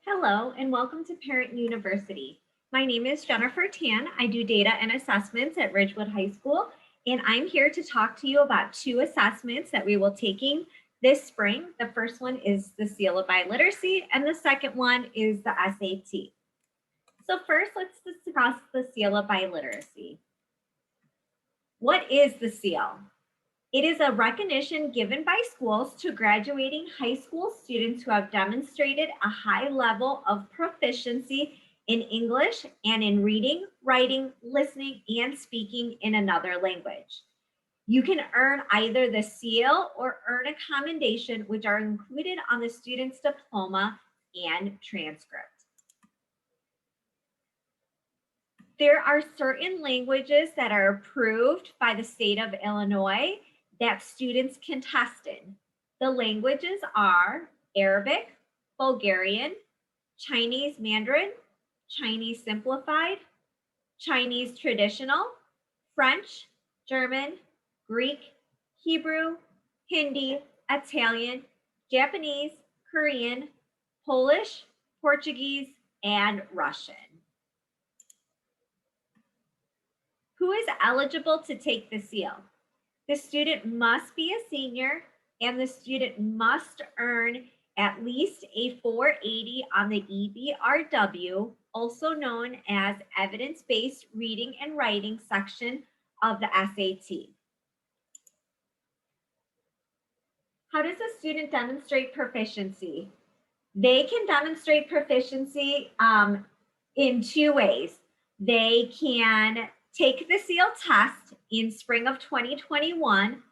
Hello and welcome to Parent University. My name is Jennifer Tan. I do data and assessments at Ridgewood High School, and I'm here to talk to you about two assessments that we will be taking this spring. The first one is the Seal of Biliteracy, and the second one is the SAT. So first, let's discuss the Seal of Biliteracy. What is the seal? It is a recognition given by schools to graduating high school students who have demonstrated a high level of proficiency in English and in reading, writing, listening, and speaking in another language. You can earn either the seal or earn a commendation, which are included on the student's diploma and transcript. There are certain languages that are approved by the state of Illinois that students can test in. The languages are Arabic, Bulgarian, Chinese Mandarin, Chinese Simplified, Chinese Traditional, French, German, Greek, Hebrew, Hindi, Italian, Japanese, Korean, Polish, Portuguese, and Russian. Who is eligible to take the seal? The student must be a senior, and the student must earn at least a 480 on the EBRW, also known as Evidence-Based Reading and Writing section of the SAT. How does a student demonstrate proficiency? They can demonstrate proficiency in two ways. They can take the seal test in spring of 2021,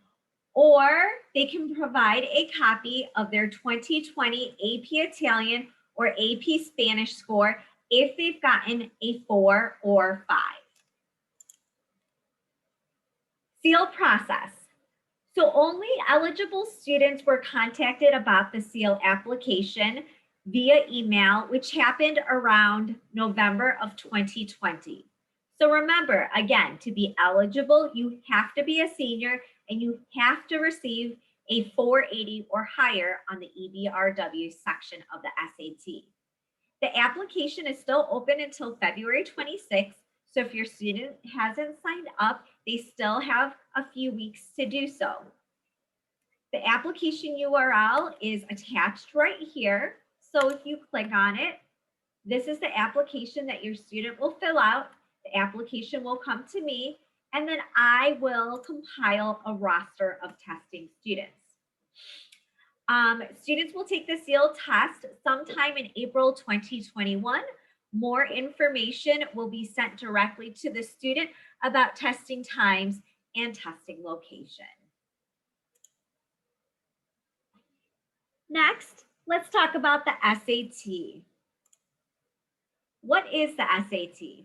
or they can provide a copy of their 2020 AP Italian or AP Spanish score if they've gotten a 4 or 5. Seal process. So only eligible students were contacted about the seal application via email, which happened around November of 2020. So remember, again, to be eligible, you have to be a senior and you have to receive a 480 or higher on the EBRW section of the SAT. The application is still open until February 26th. So if your student hasn't signed up, they still have a few weeks to do so. The application URL is attached right here. So if you click on it, this is the application that your student will fill out. The application will come to me, and then I will compile a roster of testing students. Students will take the seal test sometime in April 2021. More information will be sent directly to the student about testing times and testing location. Next, let's talk about the SAT. What is the SAT?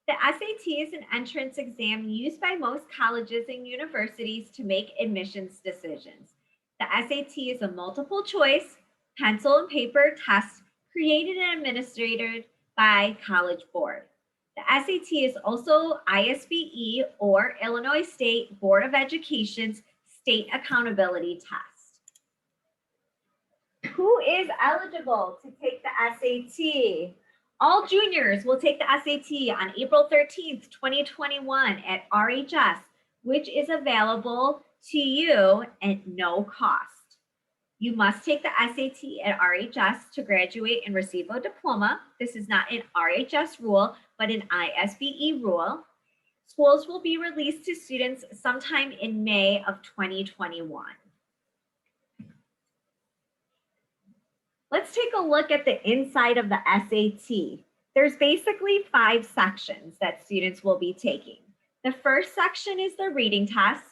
The SAT is an entrance exam used by most colleges and universities to make admissions decisions. The SAT is a multiple choice, pencil and paper test created and administered by College Board. The SAT is also ISBE, or Illinois State Board of Education's state accountability test. Who is eligible to take the SAT? All juniors will take the SAT on April 13th, 2021 at RHS, which is available to you at no cost. You must take the SAT at RHS to graduate and receive a diploma. This is not an RHS rule, but an ISBE rule. Schools will be released to students sometime in May of 2021. Let's take a look at the inside of the SAT. There's basically 5 sections that students will be taking. The first section is the reading test.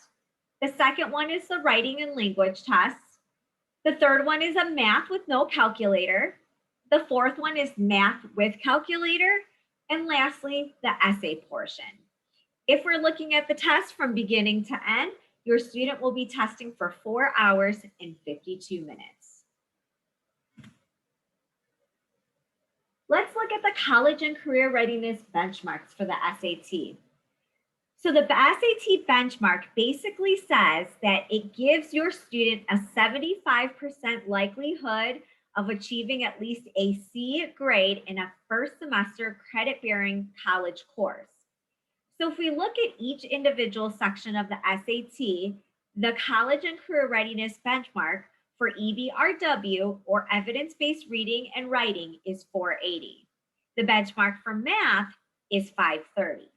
The second one is the writing and language test. The third one is a math with no calculator. The fourth one is math with calculator. And lastly, the essay portion. If we're looking at the test from beginning to end, your student will be testing for 4 hours and 52 minutes. Let's look at the college and career readiness benchmarks for the SAT. So the SAT benchmark basically says that it gives your student a 75% likelihood of achieving at least a C grade in a first semester credit-bearing college course. So if we look at each individual section of the SAT, the College and Career Readiness benchmark for EBRW, or evidence-based reading and writing, is 480. The benchmark for math is 530.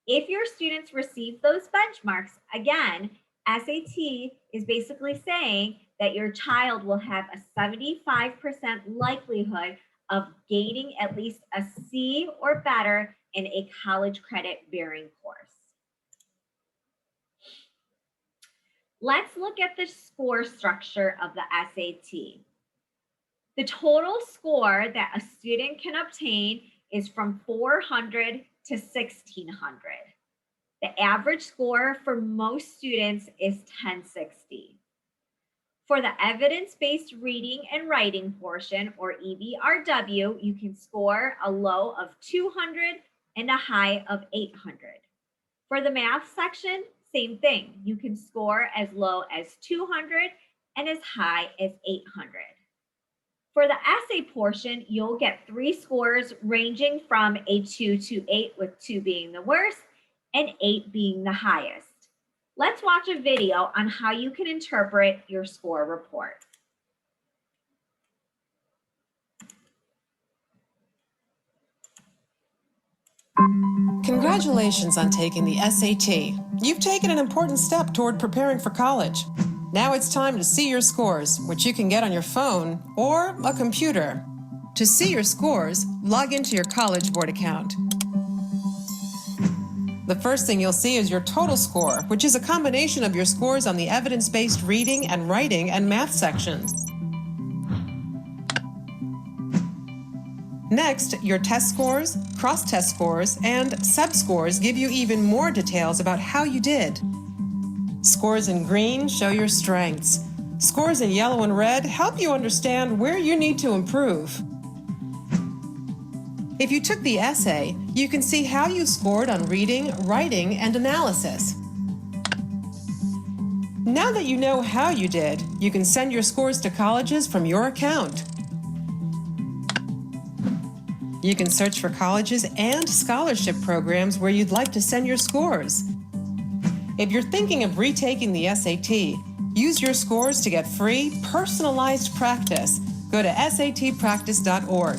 If your students receive those benchmarks, again, SAT is basically saying that your child will have a 75% likelihood of gaining at least a C or better in a college credit bearing course. Let's look at the score structure of the SAT. The total score that a student can obtain is from 400 to 1600. The average score for most students is 1060. For the evidence-based reading and writing portion, or EBRW, you can score a low of 200 and a high of 800. For the math section, same thing. You can score as low as 200 and as high as 800. For the essay portion, you'll get 3 scores ranging from a 2 to 8, with 2 being the worst and 8 being the highest. Let's watch a video on how you can interpret your score report. Congratulations on taking the SAT. You've taken an important step toward preparing for college. Now it's time to see your scores, which you can get on your phone or a computer. To see your scores, log into your College Board account. The first thing you'll see is your total score, which is a combination of your scores on the evidence-based reading and writing and math sections. Next, your test scores, cross-test scores, and sub-scores give you even more details about how you did. Scores in green show your strengths. Scores in yellow and red help you understand where you need to improve. If you took the essay, you can see how you scored on reading, writing, and analysis. Now that you know how you did, you can send your scores to colleges from your account. You can search for colleges and scholarship programs where you'd like to send your scores. If you're thinking of retaking the SAT, use your scores to get free, personalized practice. Go to satpractice.org.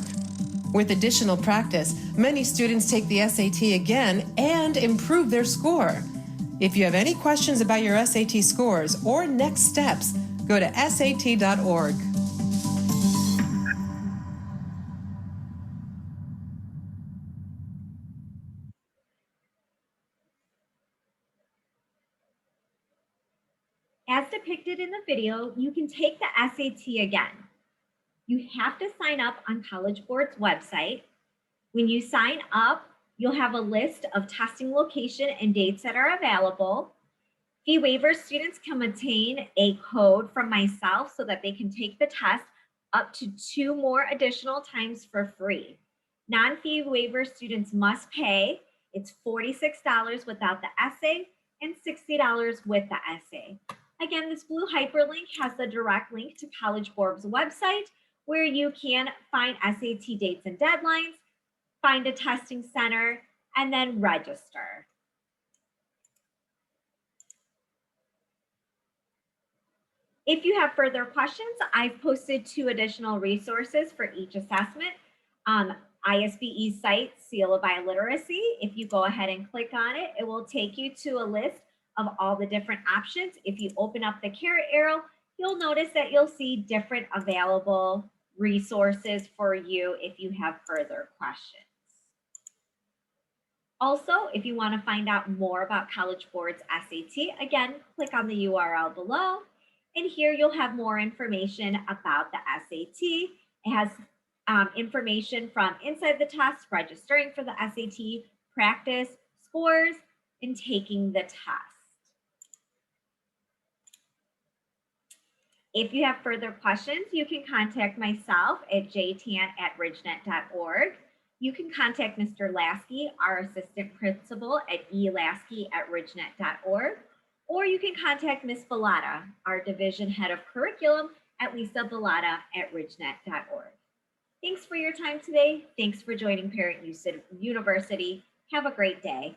With additional practice, many students take the SAT again and improve their score. If you have any questions about your SAT scores or next steps, go to sat.org. As depicted in the video, you can take the SAT again. You have to sign up on College Board's website. When you sign up, you'll have a list of testing location and dates that are available. Fee waiver students can obtain a code from myself so that they can take the test up to 2 more additional times for free. Non-fee waiver students must pay. It's $46 without the essay and $60 with the essay. Again, this blue hyperlink has the direct link to College Board's website, where you can find SAT dates and deadlines, find a testing center, and then register. If you have further questions, I've posted 2 additional resources for each assessment. ISBE's site, Seal of Biliteracy. If you go ahead and click on it, it will take you to a list of all the different options. If you open up the caret arrow, you'll notice that you'll see different available resources for you if you have further questions. Also, if you want to find out more about College Board's SAT, again, click on the URL below. And here you'll have more information about the SAT. It has information from inside the test, registering for the SAT, practice, scores, and taking the test. If you have further questions, you can contact myself at jtan@ridgenet.org. You can contact Mr. Lasky, our assistant principal, at elasky@ridgenet.org. Or you can contact Ms. Vallata, our division head of curriculum, at lisabellata@ridgenet.org. Thanks for your time today. Thanks for joining Parent University. Have a great day.